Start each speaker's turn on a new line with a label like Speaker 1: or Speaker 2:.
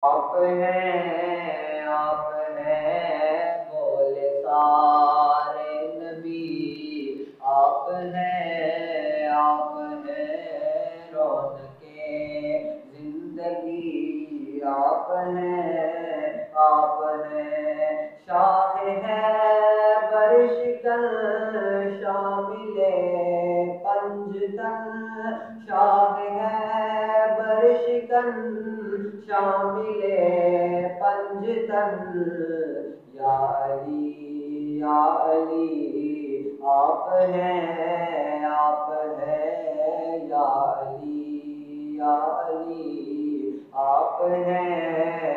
Speaker 1: آپ ہیں بولے سارے نبی، آپ ہیں رونق زندگی، آپ ہیں شاہ ہے برشکن شامل پنجتن، شاہ ہے برشکن شامل پنجتن، یا علی یا علی آپ ہیں یا علی یا علی آپ ہیں